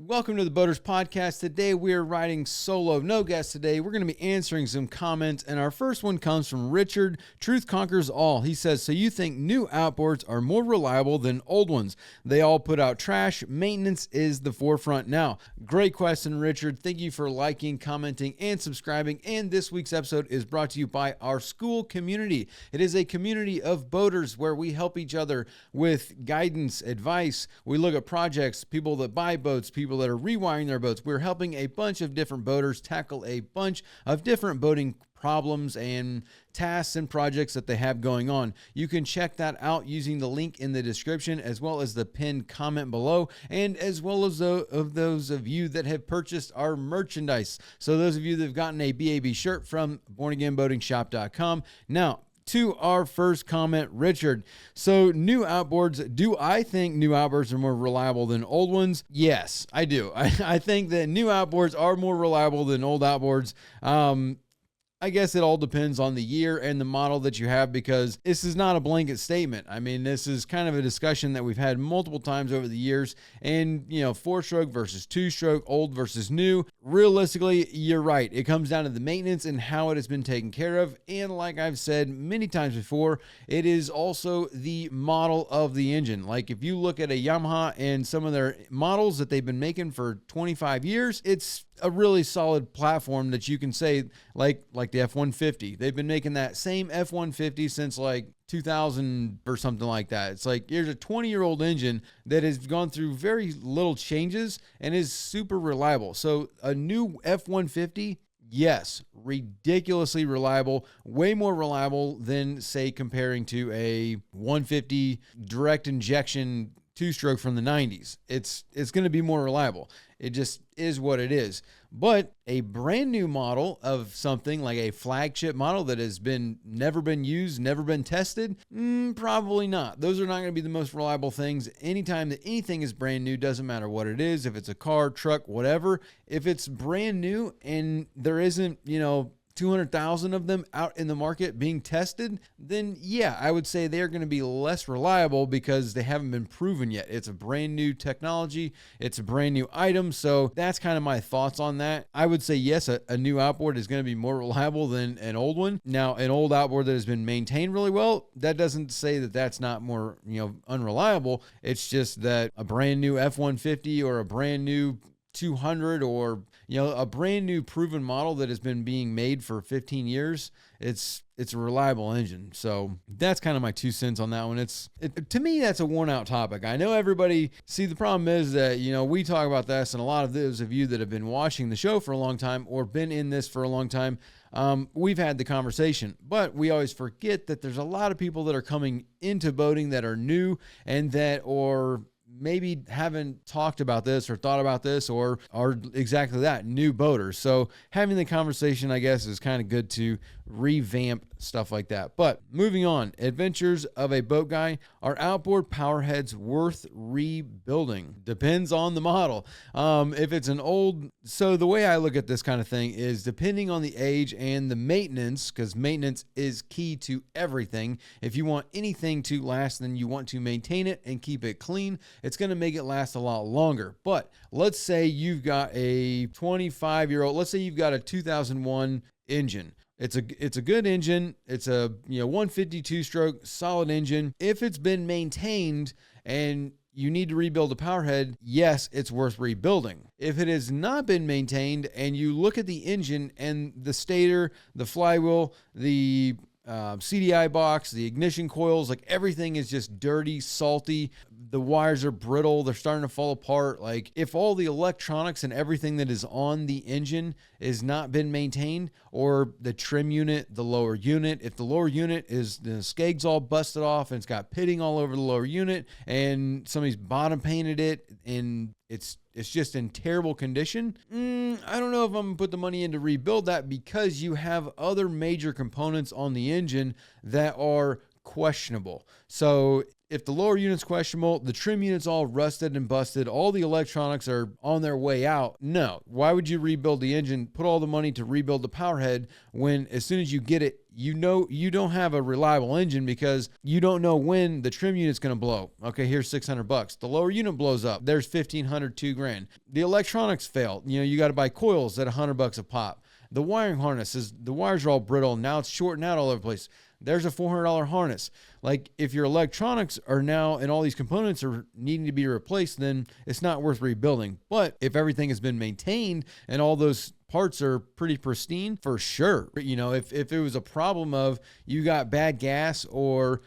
Welcome to the Boaters Podcast. Today we're riding solo, no guest today. We're going to be answering some comments, and our first one comes from Richard. Truth conquers all. He says, so you think new outboards are more reliable than old ones? They all put out trash. Maintenance is the forefront now. Great question, Richard. Thank you for liking, commenting, and subscribing. And this week's episode is brought to you by our school community. It is a community of boaters where we help each other with guidance, advice. We look at projects, people that buy boats, people that are rewiring their boats. We're helping a bunch of different boaters tackle a bunch of different boating problems and tasks and projects that they have going on. You can check that out using the link in the description, as well as the pinned comment below, and as well as those of you that have purchased our merchandise. So those of you that have gotten a BAB shirt from bornagainboatingshop.com. Now, to our first comment, Richard. So new outboards, do I think new outboards are more reliable than old ones? Yes, I do. I think that new outboards are more reliable than old outboards. I guess it all depends on the year and the model that you have, because this is not a blanket statement. I mean, this is kind of a discussion that we've had multiple times over the years, and, you know, 4-stroke versus 2-stroke, old versus new. Realistically, you're right. It comes down to the maintenance and how it has been taken care of. And like I've said many times before, it is also the model of the engine. Like if you look at a Yamaha and some of their models that they've been making for 25 years, it's a really solid platform that you can say, like the F-150. They've been making that same F-150 since like 2000 or something like that. It's like, here's a 20-year-old engine that has gone through very little changes and is super reliable. So a new F-150, yes, ridiculously reliable, way more reliable than, say, comparing to a 150 direct injection 2-stroke from the 90s. It's going to be more reliable. It just is what it is. But a brand new model of something like a flagship model that has never been used, never been tested, probably not. Those are not going to be the most reliable things. Anytime that anything is brand new, doesn't matter what it is, if it's a car, truck, whatever, if it's brand new and there isn't, 200,000 of them out in the market being tested, then yeah, I would say they're going to be less reliable because they haven't been proven yet. It's a brand new technology. It's a brand new item. So that's kind of my thoughts on that. I would say yes, a new outboard is going to be more reliable than an old one. Now, an old outboard that has been maintained really well, that doesn't say that that's not more, unreliable. It's just that a brand new F-150 or a brand new 200 or a brand new proven model that has been being made for 15 years, it's a reliable engine. So that's kind of my 2 cents on that one. To me, that's a worn out topic. I know everybody, the problem is that, we talk about this, and a lot of those of you that have been watching the show for a long time or been in this for a long time, we've had the conversation, but we always forget that there's a lot of people that are coming into boating that are new and that are maybe haven't talked about this or thought about this or are exactly that, new boaters. So having the conversation, I guess, is kind of good to revamp stuff like that. But moving on, adventures of a boat guy. Are outboard power heads worth rebuilding? Depends on the model. If it's an old, so the way I look at this kind of thing is depending on the age and the maintenance, because maintenance is key to everything. If you want anything to last, then you want to maintain it and keep it clean. It's going to make it last a lot longer. But let's say you've got a 25-year-old, let's say you've got a 2001 engine. It's a good engine. It's a 152 stroke solid engine. If it's been maintained and you need to rebuild a power head, yes, it's worth rebuilding. If it has not been maintained and you look at the engine and the stator, the flywheel, the CDI box, the ignition coils, like everything is just dirty, salty. The wires are brittle. They're starting to fall apart. Like if all the electronics and everything that is on the engine is not been maintained, or the trim unit, the lower unit, if the lower unit is the skeg's all busted off and it's got pitting all over the lower unit and somebody's bottom painted it and it's just in terrible condition, I don't know if I'm going to put the money in to rebuild that, because you have other major components on the engine that are questionable. So if the lower unit's questionable, the trim unit's all rusted and busted, all the electronics are on their way out, no. Why would you rebuild the engine, put all the money to rebuild the power head when as soon as you get it, you know you don't have a reliable engine because you don't know when the trim unit's going to blow. Okay, here's $600. The lower unit blows up. There's $1,500, $2,000. The electronics fail. You got to buy coils at $100 a pop. The wiring harnesses, the wires are all brittle. Now it's shorting out all over the place. There's a $400 harness. Like if your electronics are now and all these components are needing to be replaced, then it's not worth rebuilding. But if everything has been maintained and all those parts are pretty pristine, for sure. If it was a problem of you got bad gas or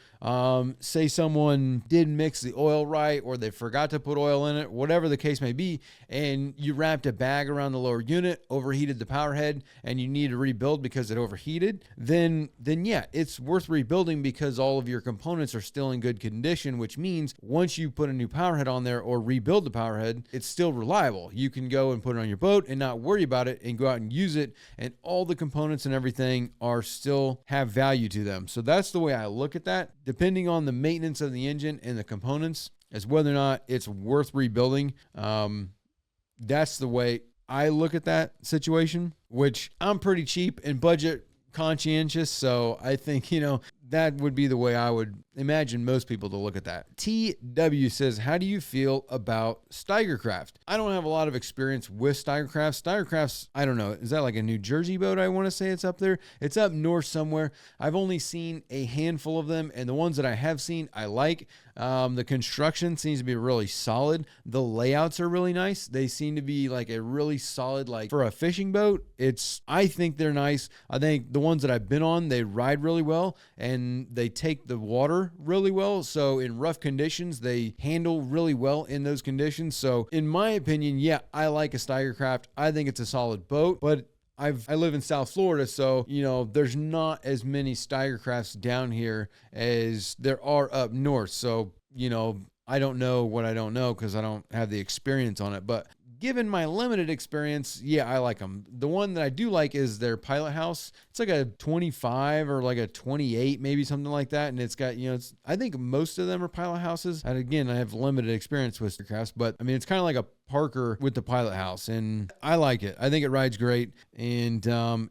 say someone didn't mix the oil right or they forgot to put oil in it, whatever the case may be, and you wrapped a bag around the lower unit, overheated the power head, and you need to rebuild because it overheated, then yeah, it's worth rebuilding because all of your components are still in good condition, which means once you put a new power head on there or rebuild the power head, it's still reliable. You can go and put it on your boat and not worry about it and go out and use it, and all the components and everything are still have value to them. So that's the way I look at that. Depending on the maintenance of the engine and the components as whether or not it's worth rebuilding. That's the way I look at that situation, which I'm pretty cheap and budget conscientious. So I think, that would be the way I would imagine most people to look at that. TW says, how do you feel about Steiger Craft? I don't have a lot of experience with Steiger Craft. Steiger Craft's, I don't know, is that like a New Jersey boat? I want to say it's up there. It's up north somewhere. I've only seen a handful of them, and the ones that I have seen, I like. The construction seems to be really solid. The layouts are really nice. They seem to be like a really solid, like for a fishing boat. I think they're nice. I think the ones that I've been on, they ride really well and they take the water really well. So in rough conditions, they handle really well in those conditions. So in my opinion, yeah, I like a Steiger Craft. I think it's a solid boat, but I live in South Florida, so, there's not as many Steiger Crafts down here as there are up north. So, I don't know what I don't know because I don't have the experience on it. But given my limited experience, yeah, I like them. The one that I do like is their pilot house. It's like a 25 or like a 28, maybe something like that. And it's got, I think most of them are pilot houses. And again, I have limited experience with crafts, but I mean, it's kind of like a Parker with the pilot house, and I like it. I think it rides great. And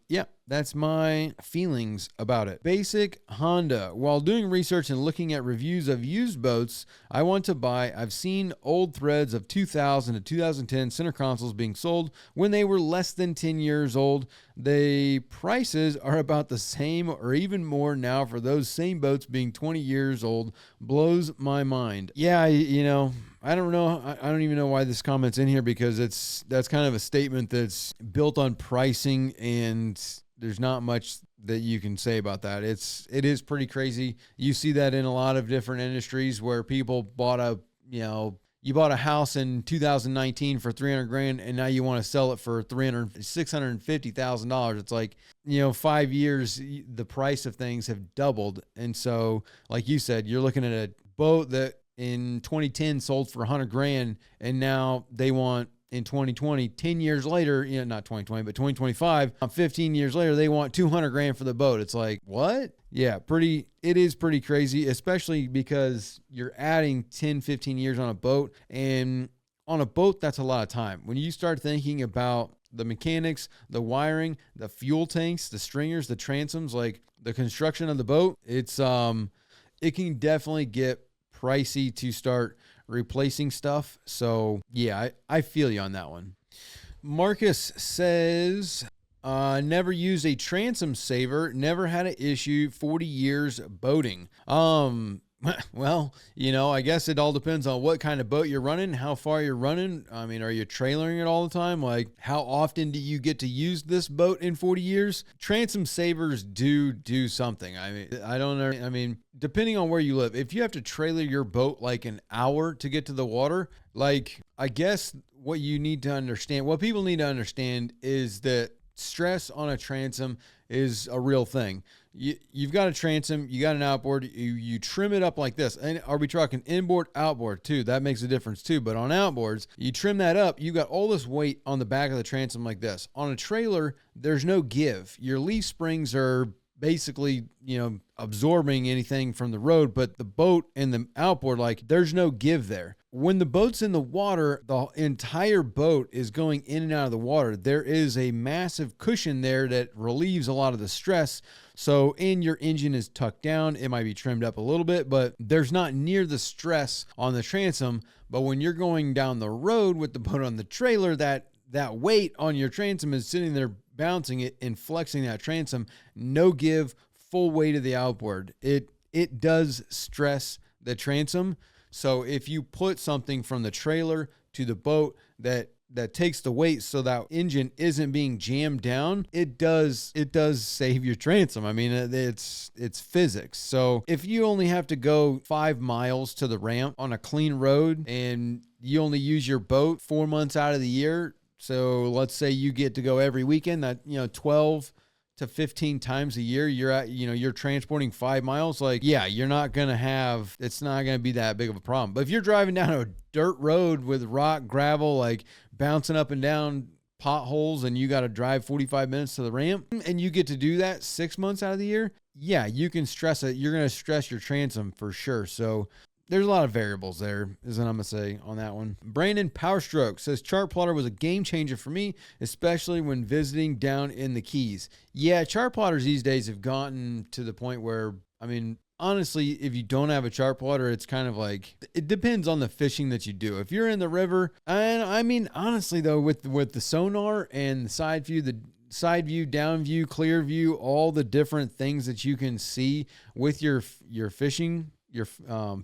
yeah, that's my feelings about it. Basic Honda. While doing research and looking at reviews of used boats I want to buy, I've seen old threads of 2000 to 2010 center consoles being sold when they were less than 10 years old. The prices are about the same or even more now for those same boats being 20 years old. Blows my mind. Yeah, I don't know. I don't even know why this comment's in here because that's kind of a statement that's built on pricing, and there's not much that you can say about that. It is pretty crazy. You see that in a lot of different industries where people bought you bought a house in 2019 for $300,000 and now you want to sell it for $650,000. It's like, 5 years, the price of things have doubled. And so, like you said, you're looking at a boat that in 2010 sold for $100,000 and now they want in 2020, 10 years later, not 2020, but 2025, 15 years later, they want $200,000 for the boat. It's like, what? Yeah, it is pretty crazy, especially because you're adding 10, 15 years on a boat, and on a boat, that's a lot of time. When you start thinking about the mechanics, the wiring, the fuel tanks, the stringers, the transoms, like the construction of the boat, it can definitely get pricey to start replacing stuff. So yeah, I feel you on that one. Marcus says, never used a transom saver, never had an issue, 40 years boating. Well, I guess it all depends on what kind of boat you're running, how far you're running. I mean, are you trailering it all the time? Like, how often do you get to use this boat in 40 years? Transom savers do something. I mean, I don't know. I mean, depending on where you live, if you have to trailer your boat like an hour to get to the water, like, I guess what people need to understand is that stress on a transom is a real thing. You've got a transom, you got an outboard, you trim it up like this. And are we talking inboard, outboard too? That makes a difference too. But on outboards, you trim that up, you got all this weight on the back of the transom like this. On a trailer, there's no give. Your leaf springs are basically, absorbing anything from the road, but the boat and the outboard, like there's no give there. When the boat's in the water, the entire boat is going in and out of the water. There is a massive cushion there that relieves a lot of the stress. So, and your engine is tucked down. It might be trimmed up a little bit, but there's not near the stress on the transom. But when you're going down the road with the boat on the trailer, that weight on your transom is sitting there bouncing it and flexing that transom. No give, full weight of the outboard. It does stress the transom. So if you put something from the trailer to the boat that takes the weight so that engine isn't being jammed down, it does save your transom. I mean, it's physics. So if you only have to go 5 miles to the ramp on a clean road and you only use your boat 4 months out of the year, so let's say you get to go every weekend, that 12 to 15 times a year, you're transporting 5 miles. Like, yeah, it's not going to be that big of a problem. But if you're driving down a dirt road with rock, gravel, like bouncing up and down potholes, and you got to drive 45 minutes to the ramp, and you get to do that 6 months out of the year, yeah, you can stress it. You're going to stress your transom for sure. So there's a lot of variables there, is what I'm going to say on that one. Brandon Powerstroke says, chart plotter was a game changer for me, especially when visiting down in the Keys. Yeah, chart plotters these days have gotten to the point where, I mean, honestly, if you don't have a chart plotter, it's kind of like, it depends on the fishing that you do. If you're in the river, and I mean, honestly though, with the sonar and the side view, down view, clear view, all the different things that you can see with your fishing, your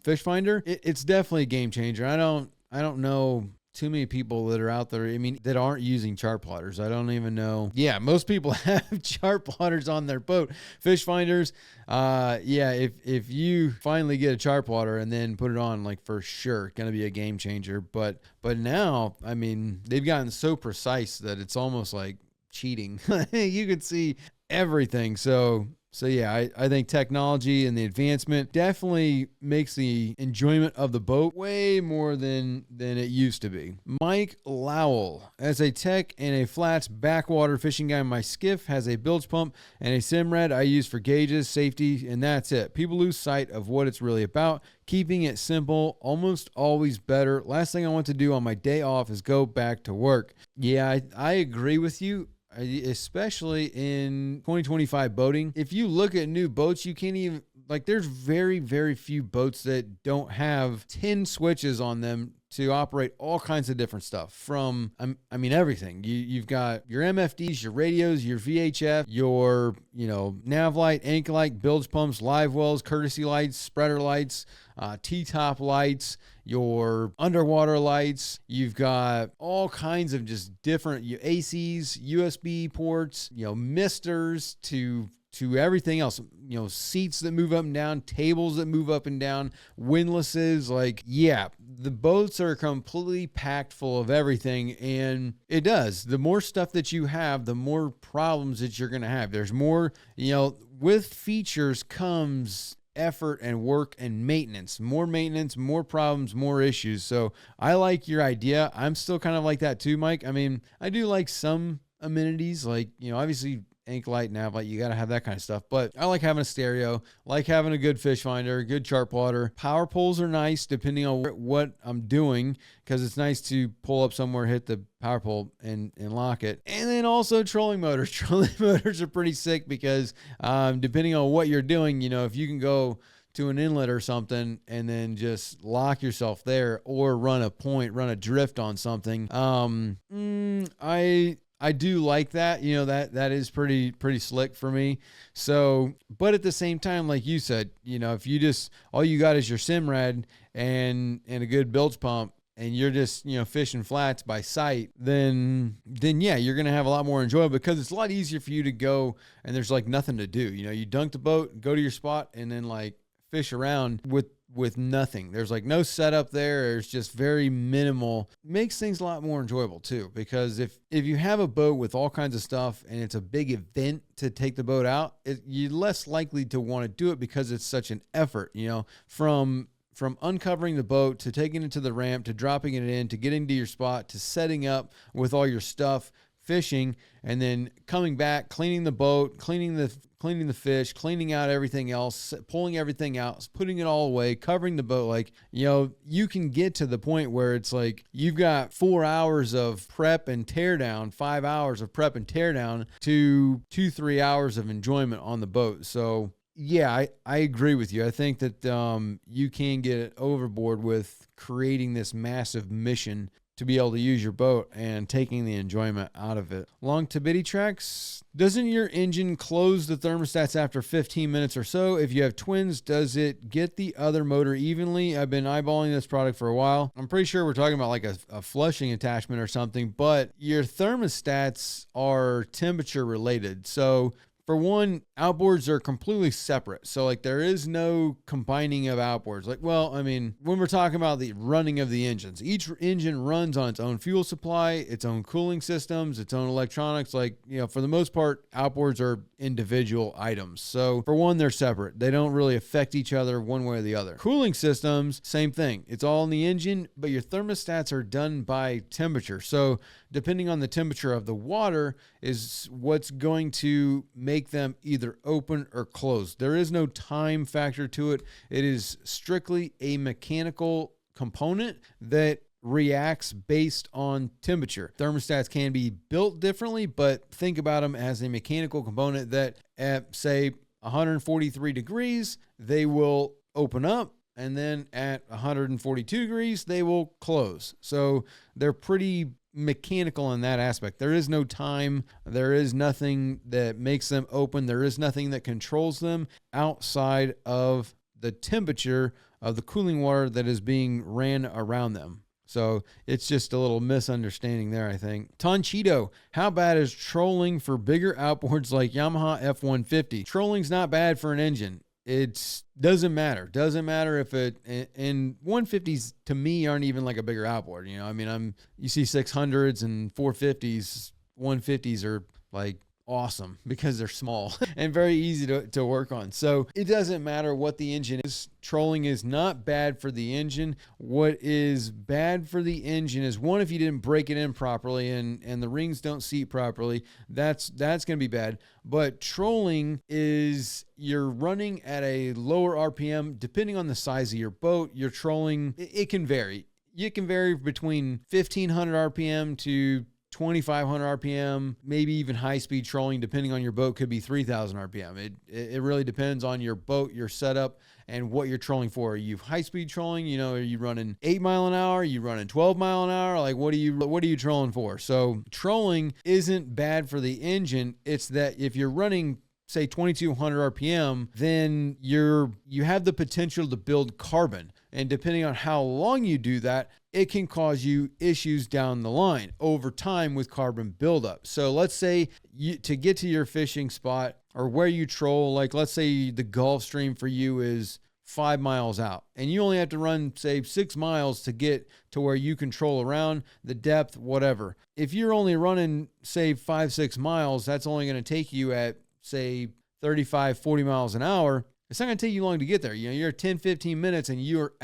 fish finder, it's definitely a game changer. I don't know too many people that are out there, I mean, that aren't using chart plotters. I don't even know. Yeah, most people have chart plotters on their boat. Fish finders, yeah, if you finally get a chart plotter and then put it on, like, for sure, going to be a game changer. But now, I mean, they've gotten so precise that it's almost like cheating. You can see everything. So yeah, I think technology and the advancement definitely makes the enjoyment of the boat way more than it used to be. Mike Lowell, as a tech and a flats backwater fishing guy, my skiff has a bilge pump and a Simrad I use for gauges, safety, and that's it. People lose sight of what it's really about. Keeping it simple, almost always better. Last thing I want to do on my day off is go back to work. Yeah, I agree with you. Especially in 2025 boating. If you look at new boats, you can't even, like, there's very, very few boats that don't have 10 switches on them to operate all kinds of different stuff from, I mean, everything. You've got your MFDs, your radios, your VHF, your, nav light, anchor light, bilge pumps, live wells, courtesy lights, spreader lights, T-top lights, your underwater lights. You've got all kinds of just different ACs, USB ports, misters to everything else, seats that move up and down, tables that move up and down, windlasses. Like, yeah, the boats are completely packed full of everything. And it does. The more stuff that you have, the more problems that you're going to have. There's more, with features comes effort and work and maintenance, more problems, more issues. So I like your idea. I'm still kind of like that too, Mike. I mean, I do like some amenities, like, obviously anchor light, nav light, you got to have that kind of stuff. But I like having a stereo, like having a good fish finder, good chart plotter. Power poles are nice depending on what I'm doing, because it's nice to pull up somewhere, hit the power pole and lock it. And then also trolling motors. Trolling motors are pretty sick because depending on what you're doing, if you can go to an inlet or something and then just lock yourself there, or run a drift on something. I do like that. That is pretty slick for me. So, but at the same time, like you said, if you just, all you got is your Simrad and a good bilge pump, and you're just, fishing flats by sight, then yeah, you're going to have a lot more enjoyable, because it's a lot easier for you to go and there's like nothing to do. You dunk the boat, go to your spot, and then like fish around with nothing. There's like no setup there. There's just very minimal. Makes things a lot more enjoyable too, because if you have a boat with all kinds of stuff and it's a big event to take the boat out, you're less likely to want to do it, because it's such an effort, from uncovering the boat to taking it to the ramp to dropping it in to getting to your spot to setting up with all your stuff, fishing, and then coming back, cleaning the boat, cleaning the fish, cleaning out everything else, pulling everything out, putting it all away, covering the boat. Like, you can get to the point where it's like you've got 4 hours of prep and tear down, 5 hours of prep and tear down to 2-3 hours of enjoyment on the boat. So yeah, I agree with you. I think that you can get overboard with creating this massive mission to be able to use your boat and taking the enjoyment out of it. Long turbidity tracks. Doesn't your engine close the thermostats after 15 minutes or so? If you have twins, does it get the other motor evenly? I've been eyeballing this product for a while. I'm pretty sure we're talking about like a flushing attachment or something, but your thermostats are temperature related. So for one, outboards are completely separate. So like there is no combining of outboards. Like, well, I mean, when we're talking about the running of the engines, each engine runs on its own fuel supply, its own cooling systems, its own electronics. Like, for the most part, outboards are individual items. So for one, they're separate. They don't really affect each other one way or the other. Cooling systems, same thing. It's all in the engine, but your thermostats are done by temperature. So depending on the temperature of the water is what's going to make them either open or closed. There is no time factor to it. It is strictly a mechanical component that reacts based on temperature. Thermostats can be built differently, but think about them as a mechanical component that at, say, 143 degrees, they will open up, and then at 142 degrees, they will close. So they're pretty mechanical in that aspect. There is no time. There is nothing that makes them open. There is nothing that controls them outside of the temperature of the cooling water that is being ran around them. So it's just a little misunderstanding there, I think. Tonchito, how bad is trolling for bigger outboards like Yamaha F-150? Trolling's not bad for an engine. It doesn't matter. Doesn't matter if and 150s to me aren't even like a bigger outboard. I mean, you see 600s and 450s, 150s are like awesome because they're small and very easy to work on. So it doesn't matter what the engine is. Trolling is not bad for the engine. What is bad for the engine is, one, if you didn't break it in properly and the rings don't seat properly, that's going to be bad. But trolling is you're running at a lower RPM. Depending on the size of your boat, your trolling, it can vary. It can vary between 1500 RPM to 2,500 RPM, maybe even high-speed trolling, depending on your boat, could be 3,000 RPM. It really depends on your boat, your setup, and what you're trolling for. Are you high-speed trolling? Are you running 8 mile an hour? Are you running 12 mile an hour? Like, what are you trolling for? So trolling isn't bad for the engine. It's that if you're running, say, 2,200 RPM, then you have the potential to build carbon. And depending on how long you do that, it can cause you issues down the line over time with carbon buildup. So let's say to get to your fishing spot or where you troll, like let's say the Gulf Stream for you is 5 miles out and you only have to run, say, 6 miles to get to where you control around the depth, whatever. If you're only running, say, 5-6 miles, that's only going to take you at, say, 35-40 miles an hour. It's not going to take you long to get there. You're 10-15 minutes and you're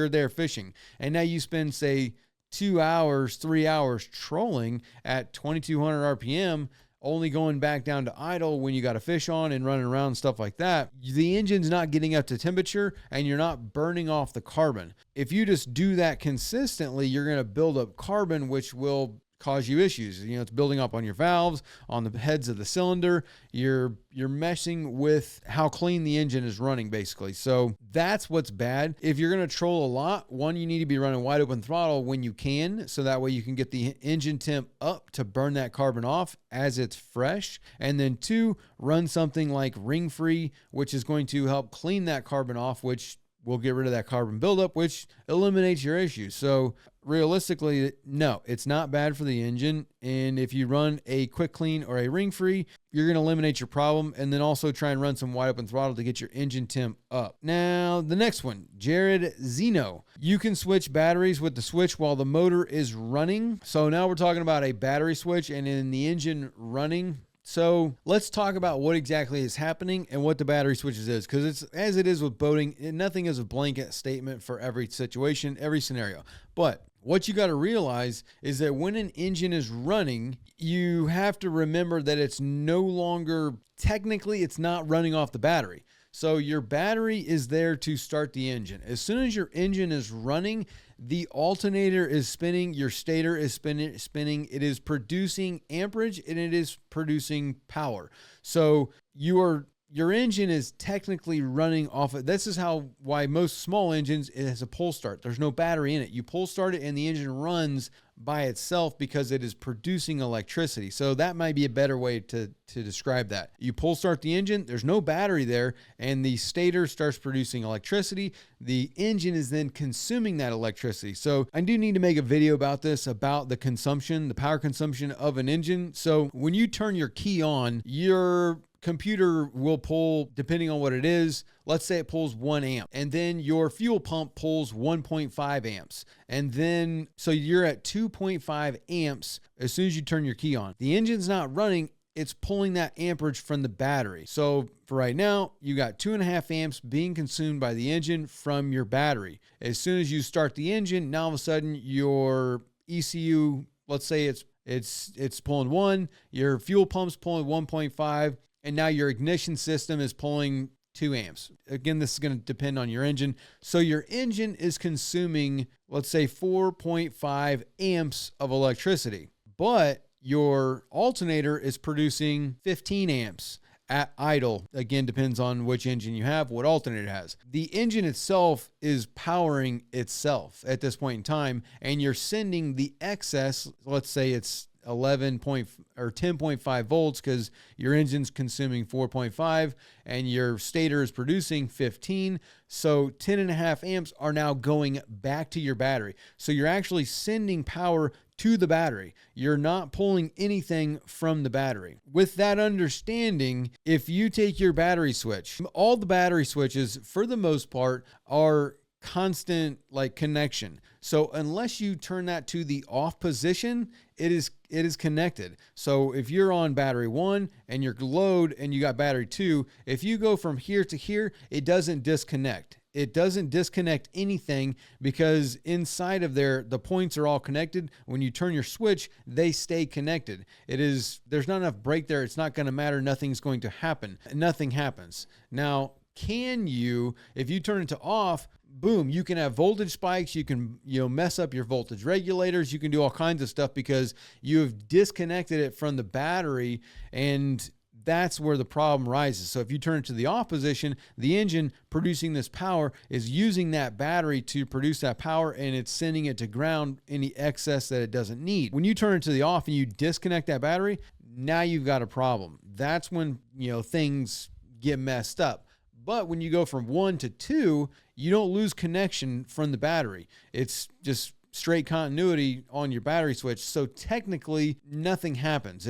there fishing. And now you spend, say, 2 hours, 3 hours trolling at 2,200 RPM, only going back down to idle when you got a fish on and running around and stuff like that. The engine's not getting up to temperature and you're not burning off the carbon. If you just do that consistently, you're going to build up carbon, which will cause you issues. It's building up on your valves, on the heads of the cylinder. You're messing with how clean the engine is running, basically. So that's what's bad. If you're going to troll a lot, one, you need to be running wide open throttle when you can, so that way you can get the engine temp up to burn that carbon off as it's fresh. And then two, run something like ring free, which is going to help clean that carbon off, which will get rid of that carbon buildup, which eliminates your issues. So realistically, no, it's not bad for the engine. And if you run a quick clean or a ring free, you're going to eliminate your problem. And then also try and run some wide open throttle to get your engine temp up. Now, the next one, Jared Zeno. You can switch batteries with the switch while the motor is running. So now we're talking about a battery switch and in the engine running. So let's talk about what exactly is happening and what the battery switches is, because it's as it is with boating, nothing is a blanket statement for every situation, every scenario. But what you got to realize is that when an engine is running, you have to remember that it's no longer, technically, it's not running off the battery. So your battery is there to start the engine. As soon as your engine is running, the alternator is spinning, your stator is spinning. It is producing amperage and it is producing power. So your engine is technically running off of, this is why most small engines, it has a pull start. There's no battery in it. You pull start it and the engine runs by itself because it is producing electricity. So that might be a better way to describe that. You pull start the engine, there's no battery there, and the stator starts producing electricity. The engine is then consuming that electricity. So I do need to make a video about this, about the consumption, the power consumption of an engine. So when you turn your key on, your computer will pull, depending on what it is, let's say it pulls 1 amp, and then your fuel pump pulls 1.5 amps. And then, so you're at 2.5 amps as soon as you turn your key on. The engine's not running, it's pulling that amperage from the battery. So for right now, you got 2.5 amps being consumed by the engine from your battery. As soon as you start the engine, now all of a sudden your ECU, let's say it's pulling 1, your fuel pump's pulling 1.5, and now your ignition system is pulling 2 amps. Again, this is going to depend on your engine. So your engine is consuming, let's say 4.5 amps of electricity, but your alternator is producing 15 amps at idle. Again, depends on which engine you have, what alternator it has. The engine itself is powering itself at this point in time, and you're sending the excess, let's say it's 10.5 volts because your engine's consuming 4.5 and your stator is producing 15. So 10.5 amps are now going back to your battery. So you're actually sending power to the battery. You're not pulling anything from the battery. With that understanding, if you take your battery switch, all the battery switches for the most part are constant like connection. So unless you turn that to the off position, it is connected. So if you're on battery 1 and your load and you got battery 2, if you go from here to here, it doesn't disconnect. It doesn't disconnect anything because inside of there, the points are all connected. When you turn your switch, they stay connected. There's not enough break there. It's not going to matter. Nothing's going to happen. Nothing happens. Now, if you turn it to off, boom, you can have voltage spikes. You can, mess up your voltage regulators. You can do all kinds of stuff because you have disconnected it from the battery, and that's where the problem rises. So if you turn it to the off position, the engine producing this power is using that battery to produce that power, and it's sending it to ground any excess that it doesn't need. When you turn it to the off and you disconnect that battery, now you've got a problem. That's when, things get messed up. But when you go from 1 to 2, you don't lose connection from the battery. It's just straight continuity on your battery switch. So technically nothing happens.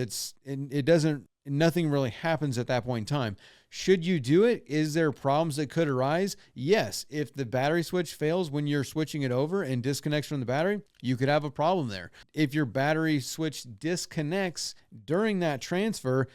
Nothing really happens at that point in time. Should you do it? Is there problems that could arise? Yes. If the battery switch fails when you're switching it over and disconnects from the battery, you could have a problem there. If your battery switch disconnects during that transfer,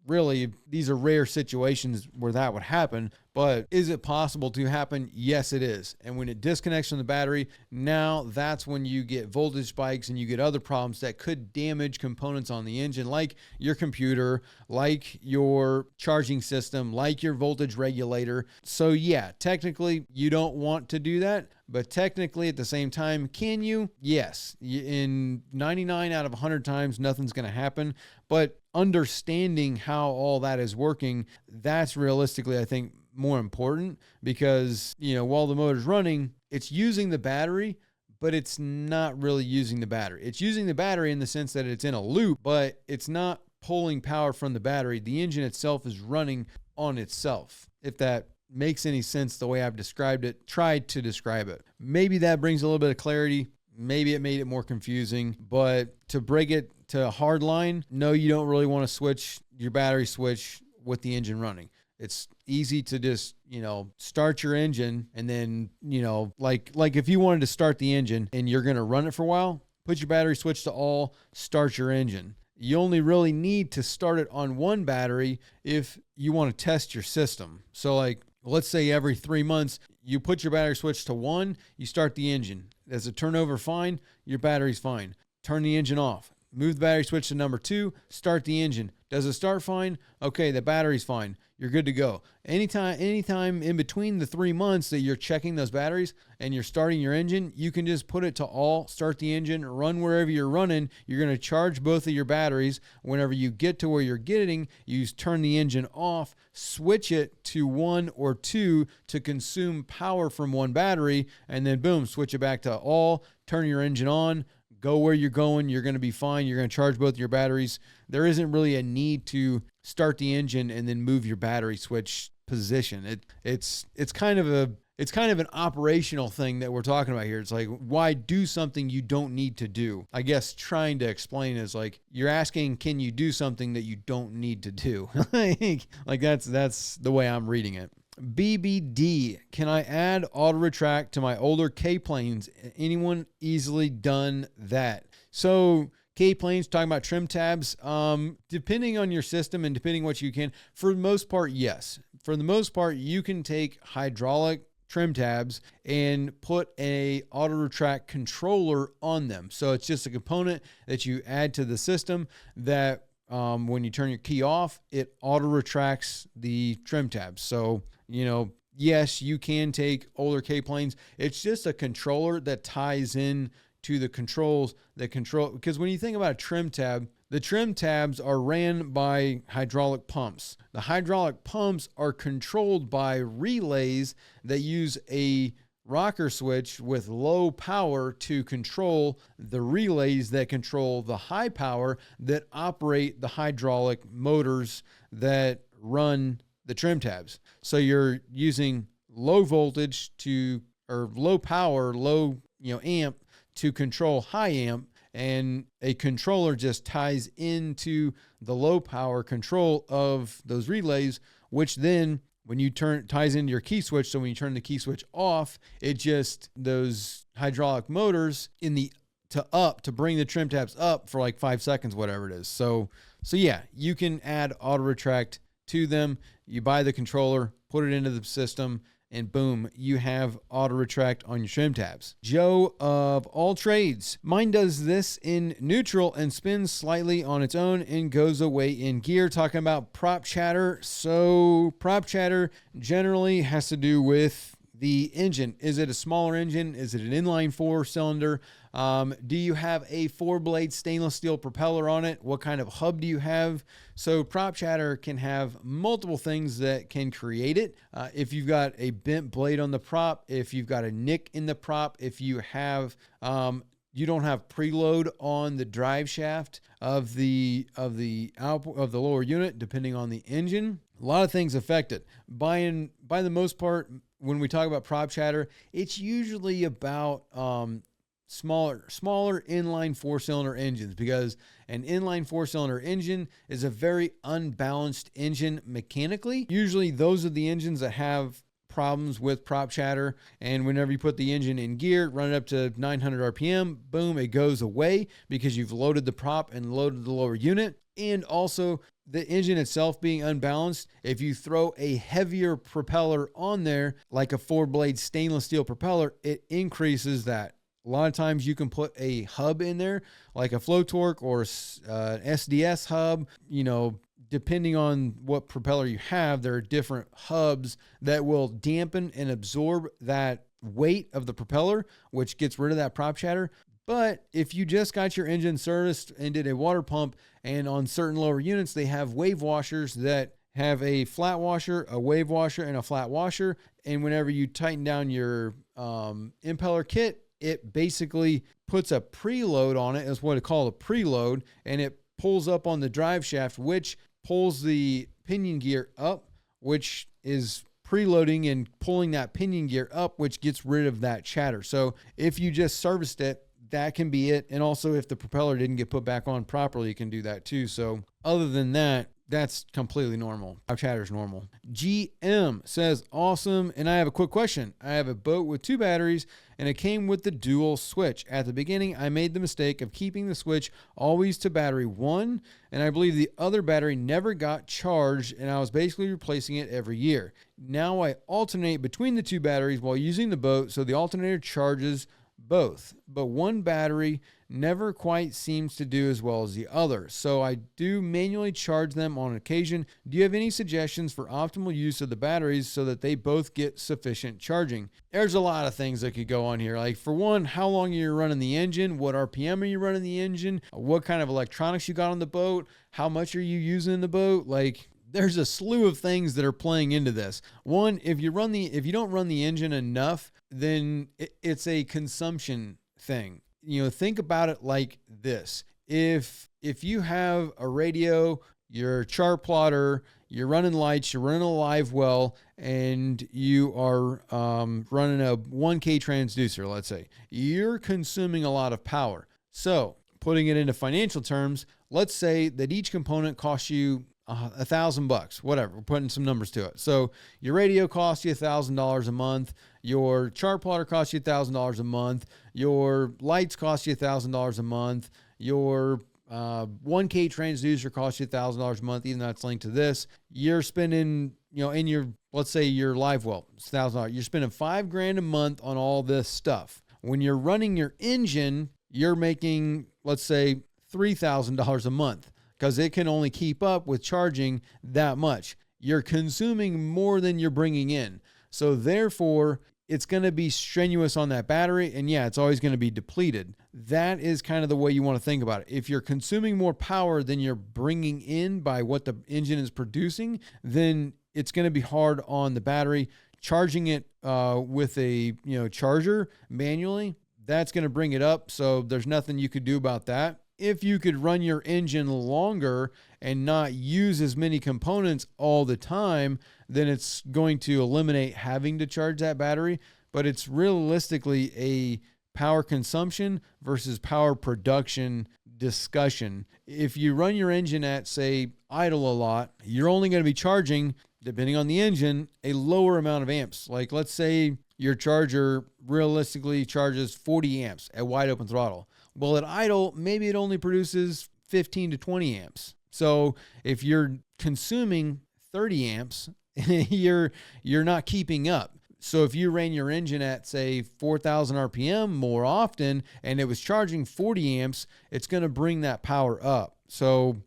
really, these are rare situations where that would happen, but is it possible to happen? Yes, it is. And when it disconnects from the battery, now that's when you get voltage spikes and you get other problems that could damage components on the engine, like your computer, like your charging system, like your voltage regulator. So yeah, technically you don't want to do that, but technically at the same time, can you? Yes. In 99 out of 100 times, nothing's going to happen, but understanding how all that is working, that's realistically, I think, more important because, while the motor's running, it's using the battery, but it's not really using the battery. It's using the battery in the sense that it's in a loop, but it's not pulling power from the battery. The engine itself is running on itself. If that makes any sense the way I've tried to describe it. Maybe that brings a little bit of clarity. Maybe it made it more confusing, but to break it to a hard line, no, you don't really want to switch your battery switch with the engine running. It's easy to just, start your engine and then, like if you wanted to start the engine and you're going to run it for a while, put your battery switch to all, start your engine. you only really need to start it on one battery if you want to test your system. So like, let's say every 3 months, you put your battery switch to 1, you start the engine. Does it turn over fine? Your battery's fine. Turn the engine off. Move the battery switch to number 2, start the engine. Does it start fine? Okay, the battery's fine. You're good to go. Anytime in between the 3 months that you're checking those batteries and you're starting your engine, you can just put it to all, start the engine, run wherever you're running. You're going to charge both of your batteries. Whenever you get to where you're getting, you turn the engine off, switch it to 1 or 2 to consume power from one battery, and then boom, switch it back to all, turn your engine on, go where you're going. You're going to be fine. You're going to charge both your batteries. There isn't really a need to start the engine and then move your battery switch position. It's kind of an operational thing that we're talking about here. It's like, why do something you don't need to do? I guess trying to explain is like, you're asking, can you do something that you don't need to do? Like that's the way I'm reading it. BBD, can I add auto retract to my older K-planes? Anyone easily done that? So K-planes, talking about trim tabs, depending on your system and depending what you can, for the most part, yes. For the most part, you can take hydraulic trim tabs and put a auto retract controller on them. So it's just a component that you add to the system that when you turn your key off, it auto retracts the trim tabs. So, yes, you can take older K-planes. It's just a controller that ties in to the controls that control, because when you think about a trim tab, the trim tabs are ran by hydraulic pumps. The hydraulic pumps are controlled by relays that use a rocker switch with low power to control the relays that control the high power that operate the hydraulic motors that run the trim tabs. So you're using low voltage or low power, low amp to control high amp, and a controller just ties into the low power control of those relays, which then when you ties into your key switch. So when you turn the key switch off, it just, those hydraulic motors to bring the trim tabs up for like 5 seconds, whatever it is. So yeah, you can add auto retract to them. You buy the controller, put it into the system, and boom, you have auto retract on your trim tabs. Joe of All Trades. Mine does this in neutral and spins slightly on its own and goes away in gear. Talking about prop chatter. So prop chatter generally has to do with the engine. Is it a smaller engine? Is it an inline 4-cylinder? Do you have a 4-blade stainless steel propeller on it? What kind of hub do you have? So prop chatter can have multiple things that can create it. If you've got a bent blade on the prop, if you've got a nick in the prop, if you have you don't have preload on the drive shaft of the lower unit, depending on the engine. A lot of things affect it. By the most part, when we talk about prop chatter, it's usually about smaller inline 4-cylinder engines, because an inline 4-cylinder engine is a very unbalanced engine mechanically. Usually those are the engines that have problems with prop chatter, and whenever you put the engine in gear, run it up to 900 RPM, boom, it goes away because you've loaded the prop and loaded the lower unit. And also the engine itself being unbalanced, if you throw a heavier propeller on there, like a 4-blade stainless steel propeller, it increases that. A lot of times you can put a hub in there, like a flow torque or SDS hub. Depending on what propeller you have, there are different hubs that will dampen and absorb that weight of the propeller, which gets rid of that prop chatter. But if you just got your engine serviced and did a water pump, and on certain lower units, they have wave washers that have a flat washer, a wave washer, and a flat washer. And whenever you tighten down your impeller kit, it basically puts a preload on it, is what it's called, a preload, and it pulls up on the drive shaft, which pulls the pinion gear up, which is preloading and pulling that pinion gear up, which gets rid of that chatter. So if you just serviced it, that can be it. And also if the propeller didn't get put back on properly, you can do that too. So other than that, That's completely normal. Our chatter's normal. GM says, awesome. And I have a quick question. I have a boat with 2 batteries and it came with the dual switch. At the beginning, I made the mistake of keeping the switch always to battery 1. And I believe the other battery never got charged and I was basically replacing it every year. Now I alternate between the 2 batteries while using the boat. So the alternator charges both, but one battery never quite seems to do as well as the other. So I do manually charge them on occasion. Do you have any suggestions for optimal use of the batteries so that they both get sufficient charging? There's a lot of things that could go on here. Like for one, how long are you running the engine? What RPM are you running the engine? What kind of electronics you got on the boat? How much are you using the boat? Like, there's a slew of things that are playing into this. One, if you don't run the engine enough, then it's a consumption thing. Think about it like this. If you have a radio, your chart plotter, you're running lights, you're running a live well, and you are running a 1K transducer, let's say, you're consuming a lot of power. So putting it into financial terms, let's say that each component costs you $1,000, whatever. We're putting some numbers to it. So your radio costs you $1,000 a month. Your chart plotter costs you $1,000 a month. Your lights cost you $1,000 a month. Your 1K transducer costs you $1,000 a month, even though it's linked to this. You're spending, in your, let's say your live well, it's $1,000. You're spending $5,000 a month on all this stuff. When you're running your engine, you're making, let's say, $3,000 a month, because it can only keep up with charging that much. You're consuming more than you're bringing in. So therefore, it's going to be strenuous on that battery. And yeah, it's always going to be depleted. That is kind of the way you want to think about it. If you're consuming more power than you're bringing in by what the engine is producing, then it's going to be hard on the battery. Charging it with a charger manually, that's going to bring it up. So there's nothing you could do about that. If you could run your engine longer and not use as many components all the time, then it's going to eliminate having to charge that battery. But it's realistically a power consumption versus power production discussion. If you run your engine at, say, idle a lot, you're only going to be charging, depending on the engine, a lower amount of amps. Like, let's say your charger realistically charges 40 amps at wide open throttle. Well, at idle, maybe it only produces 15 to 20 amps. So if you're consuming 30 amps, you're not keeping up. So if you ran your engine at, say, 4,000 RPM more often and it was charging 40 amps, it's going to bring that power up. So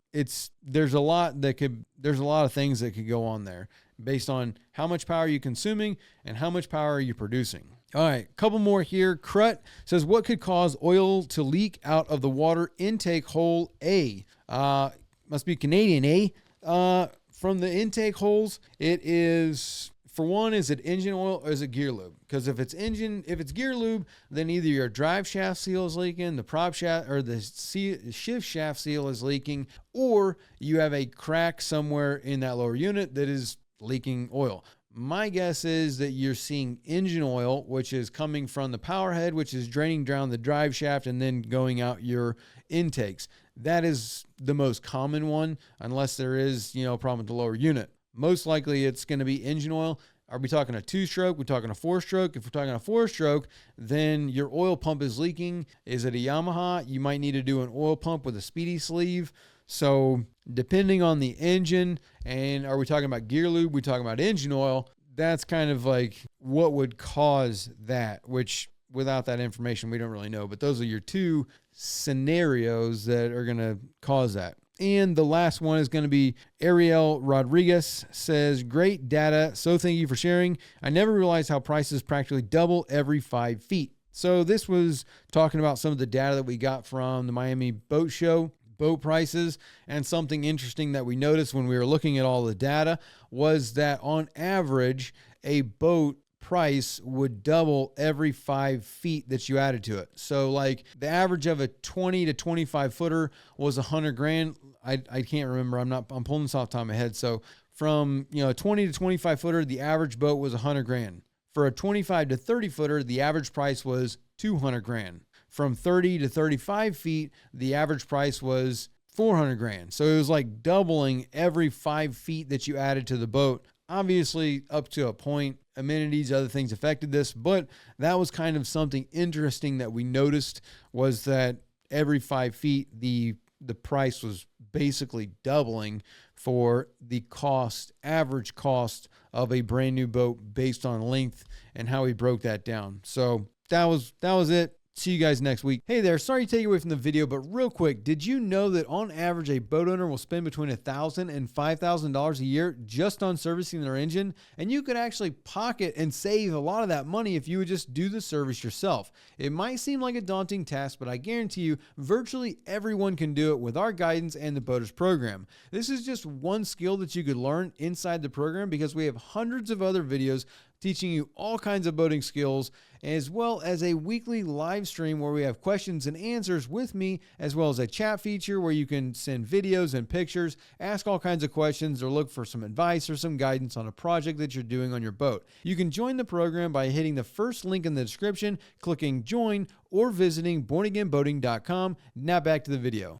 there's a lot of things that could go on there based on how much power you're consuming and how much power are you producing. All right, a couple more here. Crut says, what could cause oil to leak out of the water intake hole A? Must be Canadian, eh? From the intake holes, it is, for one, is it engine oil or is it gear lube? Because if it's gear lube, then either your drive shaft seal is leaking, the prop shaft or the shift shaft seal is leaking, or you have a crack somewhere in that lower unit that is leaking oil. My guess is that you're seeing engine oil, which is coming from the power head, which is draining down the drive shaft and then going out your intakes. That is the most common one, unless there is, a problem with the lower unit. Most likely it's going to be engine oil. Are we talking a 2-stroke? We're talking a 4-stroke. If we're talking a 4-stroke, then your oil pump is leaking. Is it a Yamaha? You might need to do an oil pump with a speedy sleeve. So depending on the engine, and are we talking about gear lube? We talking about engine oil? That's kind of like what would cause that, which without that information, we don't really know. But those are your 2 scenarios that are going to cause that. And the last one is going to be Ariel Rodriguez says, great data. So thank you for sharing. I never realized how prices practically double every 5 feet. So this was talking about some of the data that we got from the Miami Boat Show. Boat prices, and something interesting that we noticed when we were looking at all the data was that on average a boat price would double every 5 feet that you added to it. So like the average of a 20 to 25 footer was $100,000. I can't remember. I'm pulling this off the top of my head. So from 20 to 25 footer, the average boat was $100,000. For a 25 to 30 footer, the average price was $200,000. From 30 to 35 feet, the average price was 400 grand. So it was like doubling every 5 feet that you added to the boat. Obviously, up to a point, amenities, other things affected this, but that was kind of something interesting that we noticed, was that every 5 feet, the price was basically doubling for the average cost of a brand new boat based on length, and how he broke that down. So that was it. See you guys next week. Hey there, sorry to take you away from the video, but real quick, did you know that on average a boat owner will spend between $1,000 and $5,000 a year just on servicing their engine? And you could actually pocket and save a lot of that money if you would just do the service yourself. It might seem like a daunting task, but I guarantee you virtually everyone can do it with our guidance and the Boaters program. This is just one skill that you could learn inside the program, because we have hundreds of other videos teaching you all kinds of boating skills, as well as a weekly live stream where we have questions and answers with me, as well as a chat feature where you can send videos and pictures, ask all kinds of questions, or look for some advice or some guidance on a project that you're doing on your boat. You can join the program by hitting the first link in the description, clicking join, or visiting bornagainboating.com. Now back to the video.